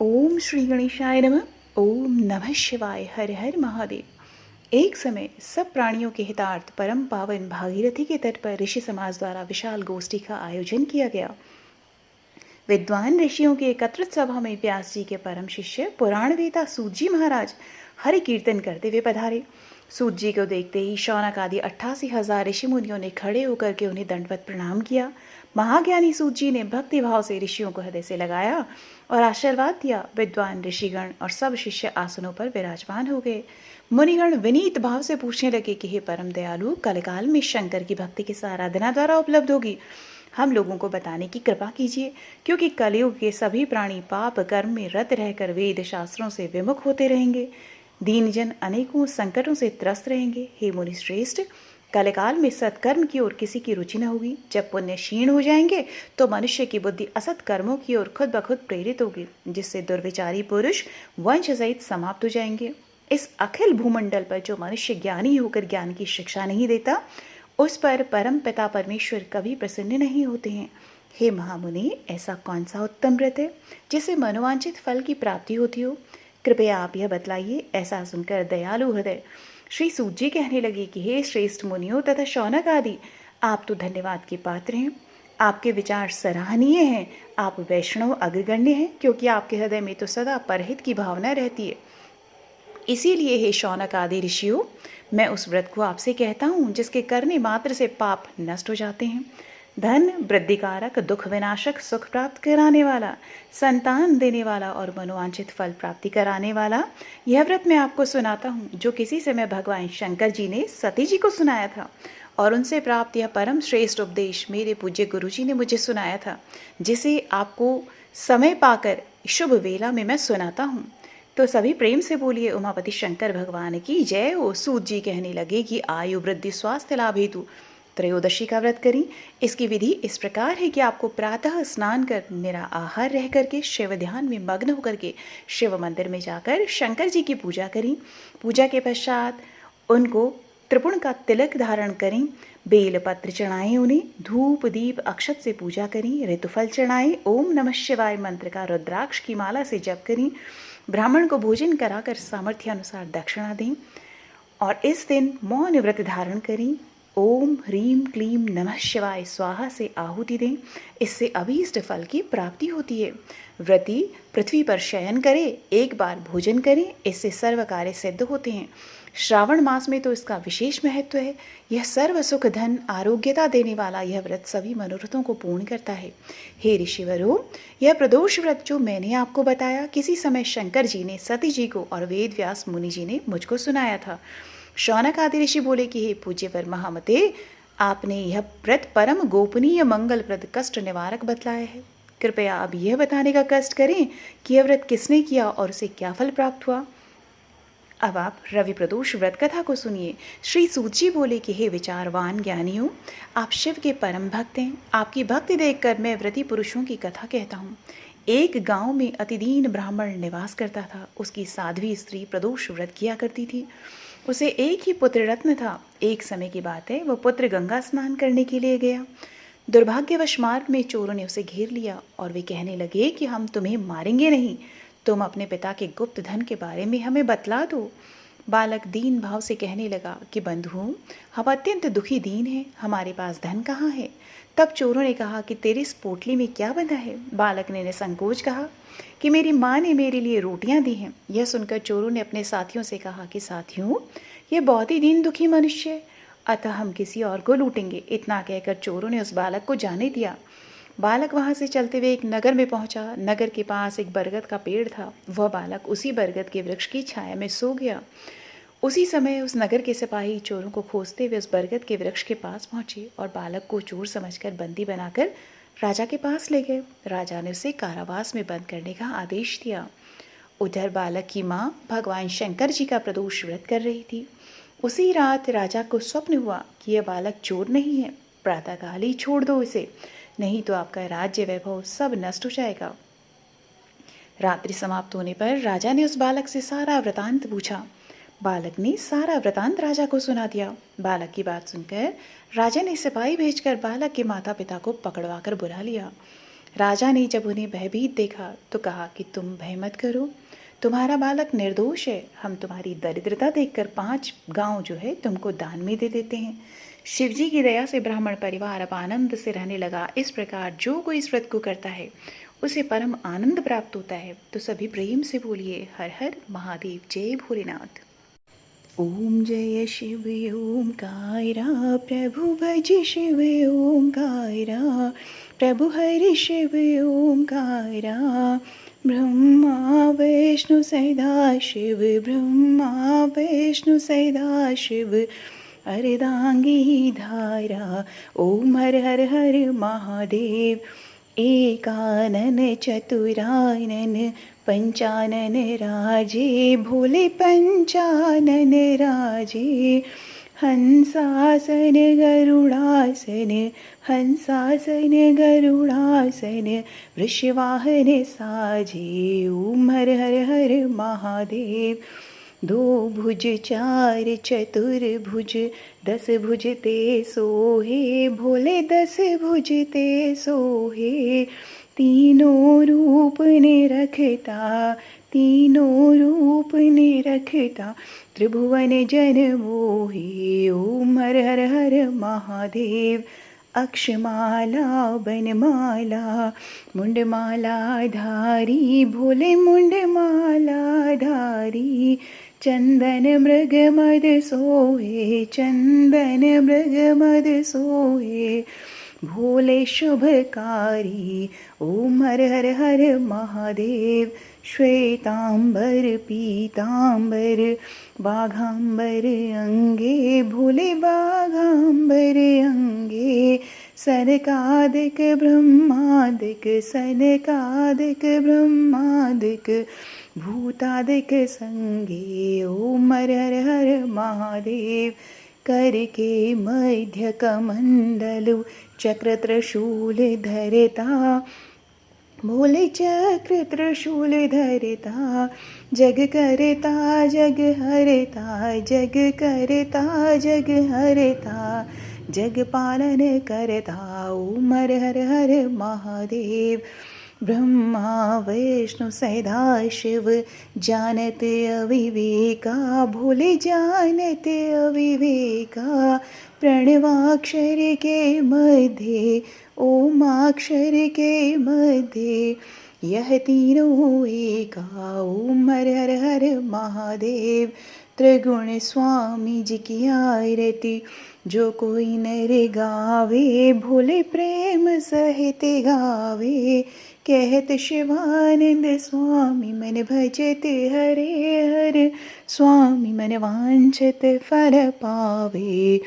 ओम श्री गणेशाय नमः। ओम नमः शिवाय। हर हर महादेव। एक समय सब प्राणियों के हितार्थ परम पावन भागीरथी के तट पर ऋषि समाज द्वारा विशाल गोष्ठी का आयोजन किया गया। विद्वान ऋषियों के एकत्रित सभा में व्यास जी के परम शिष्य पुराण वेता सूत जी महाराज हरि कीर्तन करते हुए पधारे। सूत जी को देखते ही शौनक आदि 88,000 ऋषि मुनियों ने खड़े होकर के उन्हें दंडवत प्रणाम किया। महाज्ञानी सूत जी ने भक्ति भाव से ऋषियों को हृदय से लगाया और आशीर्वाद दिया। विद्वान ऋषिगण और सब शिष्य आसनों पर विराजमान हो गए। मुनिगण विनीत भाव से पूछने लगे कि हे परम दयालु, कलकाल में शंकर की भक्ति किस आराधना द्वारा उपलब्ध होगी? हम लोगों को बताने की कृपा कीजिए, क्योंकि कलयुग के सभी प्राणी पाप कर्म में रत रहकर वेद शास्त्रों से विमुख होते रहेंगे। दीनजन अनेकों संकटों से त्रस्त रहेंगे। हे मुनि श्रेष्ठ, कलकाल में सत्कर्म की ओर किसी की रुचि न होगी। जब पुण्य क्षीण हो जाएंगे तो मनुष्य की बुद्धि असत कर्मों की ओर खुद ब खुद प्रेरित होगी, जिससे दुर्विचारी पुरुष वंश सहित समाप्त हो जाएंगे। इस अखिल भूमंडल पर जो मनुष्य ज्ञानी होकर ज्ञान की शिक्षा नहीं देता, उस पर परम पिता परमेश्वर कभी प्रसन्न नहीं होते हैं। हे महामुनि, ऐसा कौन सा उत्तम व्रत है जिससे मनोवांछित फल की प्राप्ति होती हो? कृपया आप यह बतलाइए। ऐसा सुनकर दयालु हृदय श्री सूत जी कहने लगे कि हे श्रेष्ठ मुनियों तथा शौनक आदि, आप तो धन्यवाद के पात्र हैं। आपके विचार सराहनीय हैं। आप वैष्णव अग्रगण्य हैं, क्योंकि आपके हृदय में तो सदा परहित की भावना रहती है। इसीलिए हे शौनक आदि ऋषियों, मैं उस व्रत को आपसे कहता हूँ जिसके करने मात्र से पाप नष्ट हो जाते हैं। धन वृद्धिकारक, दुख विनाशक, सुख प्राप्त कराने वाला, संतान देने वाला और मनोवांछित फल प्राप्ति कराने वाला यह व्रत मैं आपको सुनाता हूँ, जो किसी समय भगवान शंकर जी ने सती जी को सुनाया था और उनसे प्राप्त यह परम श्रेष्ठ उपदेश मेरे पूज्य गुरु जी ने मुझे सुनाया था, जिसे आपको समय पाकर शुभ वेला में मैं सुनाता हूँ। तो सभी प्रेम से बोलिए उमापति शंकर भगवान की जय हो। सूत जी कहने लगे कि आयु वृद्धि स्वास्थ्य लाभ हेतु त्रयोदशी का व्रत करें। इसकी विधि इस प्रकार है कि आपको प्रातः स्नान कर निराहार रह करके शिव ध्यान में मग्न होकर के शिव मंदिर में जाकर शंकर जी की पूजा करें। पूजा के पश्चात उनको त्रिपुण का तिलक धारण करें। बेल पत्र चढ़ाएं, उन्हें धूप दीप अक्षत से पूजा करें। ऋतुफल चढ़ाएं। ओम नमः शिवाय मंत्र का रुद्राक्ष की माला से जप करें। ब्राह्मण को भोजन कराकर सामर्थ्य अनुसार दक्षिणा दें और इस दिन मौन व्रत धारण करें। ओम ह्रीम क्लीम नमः शिवाय स्वाहा से आहुति दें। इससे अभीष्ट फल की प्राप्ति होती है। व्रती पृथ्वी पर शयन करे, एक बार भोजन करें, इससे सर्व कार्य सिद्ध होते हैं। श्रावण मास में तो इसका विशेष महत्व है। यह सर्व सुख धन आरोग्यता देने वाला यह व्रत सभी मनोरथों को पूर्ण करता है। हे ऋषिवरों, यह प्रदोष व्रत जो मैंने आपको बताया, किसी समय शंकर जी ने सती जी को और वेद व्यास मुनि जी ने मुझको सुनाया था। शौनक आदि ऋषि बोले कि हे पूज्यवर महामते, आपने यह व्रत परम गोपनीय मंगलप्रद कष्ट निवारक बतलाया है। कृपया अब यह बताने का कष्ट करें कि यह व्रत किसने किया और उसे क्या फल प्राप्त हुआ। अब आप रवि प्रदोष व्रत कथा को सुनिए। श्री सूत जी बोले कि हे विचारवान ज्ञानियों, आप शिव के परम भक्त हैं। आपकी भक्ति देखकर मैं व्रती पुरुषों की कथा कहता हूँ। एक गांव में अतिदीन ब्राह्मण निवास करता था। उसकी साध्वी स्त्री प्रदोष व्रत किया करती थी। उसे एक ही पुत्र रत्न था। एक समय की बात है, वह पुत्र गंगा स्नान करने के लिए गया। दुर्भाग्यवश मार्ग में चोरों ने उसे घेर लिया और वे कहने लगे कि हम तुम्हें मारेंगे नहीं, तुम अपने पिता के गुप्त धन के बारे में हमें बतला दो। बालक दीन भाव से कहने लगा कि बंधु, हम अत्यंत दुखी दीन हैं, हमारे पास धन कहाँ है। तब चोरों ने कहा कि तेरी इस पोटली में क्या बंधा है। बालक ने निसंकोच कहा कि मेरी माँ ने मेरे लिए रोटियां दी हैं। यह सुनकर चोरों ने अपने साथियों से कहा कि साथियों, यह बहुत ही दीन दुखी मनुष्य है, अतः हम किसी और को लूटेंगे। इतना कहकर चोरों ने उस बालक को जाने दिया। बालक वहां से चलते हुए एक नगर में पहुंचा। नगर के पास एक बरगद का पेड़ था। वह बालक उसी बरगद के वृक्ष की छाया में सो गया। उसी समय उस नगर के सिपाही चोरों को खोजते हुए उस बरगद के वृक्ष के पास पहुंचे और बालक को चोर समझकर बंदी बनाकर राजा के पास ले गए। राजा ने उसे कारावास में बंद करने का आदेश दिया। उधर बालक की माँ भगवान शंकर जी का प्रदोष व्रत कर रही थी। उसी रात राजा को स्वप्न हुआ कि यह बालक चोर नहीं है, प्रातःकाल ही छोड़ दो इसे, नहीं तो आपका राज्य वैभव सब नष्ट हो जाएगा। रात्रि समाप्त होने पर राजा ने उस बालक से सारा वृतांत पूछा। बालक ने सारा वृतांत राजा को सुना दिया। बालक की बात सुनकर राजा ने सिपाही भेजकर बालक के माता पिता को पकड़वा कर बुला लिया। राजा ने जब उन्हें भयभीत देखा तो कहा कि तुम भय मत करो, तुम्हारा बालक निर्दोष है। हम तुम्हारी दरिद्रता देखकर 5 गांव जो है तुमको दान में दे देते हैं। शिवजी की दया से ब्राह्मण परिवार अब आनंद से रहने लगा। इस प्रकार जो कोई इस व्रत को करता है उसे परम आनंद प्राप्त होता है। तो सभी प्रेम से बोलिए हर हर महादेव, जय भोलेनाथ। ओम जय शिव ओमकारा, प्रभु भज शिव ओमकारा, प्रभु हरि शिव ओमकारा। ब्रह्मा विष्णु सदा शिव, ब्रह्मा विष्णु सदा शिव, अर्धांगी धारा। ओम हर हर हर महादेव। एकानन चतुरानन पंचानन राजे, भोले पंचानन राजे। हंसासन गरुड़ासन, हंसासन गरुड़ासन, वृषवाहन साजे। ओम हर हर हर महादेव। 2 भुज 4 चतुर्भुज, 10 भुज ते सोहे, भोले 10 भुज ते सोहे। तीनों रूप ने रखता, तीनों रूप ने रखता, त्रिभुवन जन मोहे। ओम हर हर हर महादेव। अक्षमाला बनमाला, मुंडमाला धारी, भोले मुंडमाला धारी। चंदन मृग मद सोहे, चंदन मृग मद सोहे, भोले शुभकारी। ओम हर हर हर महादेव। श्वेतांबर पीतांबर, बाघांबर अंगे, भोले बाघांबर अंगे। सनकादिक ब्रह्मादिक, सनकादिक ब्रह्मादिक, भूतादिक संगे। ओम हर हर हर महादेव। करके मध्य कमंडलु, चक्र त्रिशूल धरता, भोले चक्र त्रिशूल धरता। जग करता जग हरता, जग करता जग हरता, जग पालन करता। ओम हर हर हर महादेव। ब्रह्मा विष्णु सदा शिव, जानत अविवेका, भोले जानत अविवेका। प्रणवाक्षर के मध्य, ओमाक्षर के मध्य, यह तीनों एका। ओम हर हर हर महादेव। त्रिगुण स्वामी जी की आरती जो कोई नर गावे, भोले प्रेम सहित गावे। कहत शिवानंद स्वामी मन भजत हरे हर, स्वामी मन वांछित फल पावे।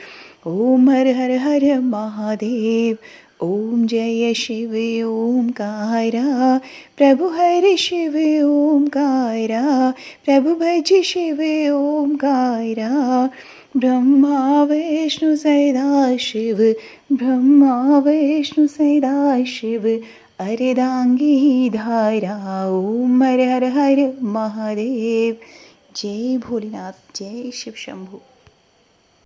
ओम हर हर हर महादेव। ओम जय शिव ओमकारा, प्रभु हरि शिव ओमकारा, प्रभु भज शिव ओमकारा। ब्रह्मा विष्णु सदा शिव, ब्रह्मा विष्णु सदा शिव, अर्धांगी धारा। ओम हर हर हर महादेव। जय भोलेनाथ, जय शिव शंभु।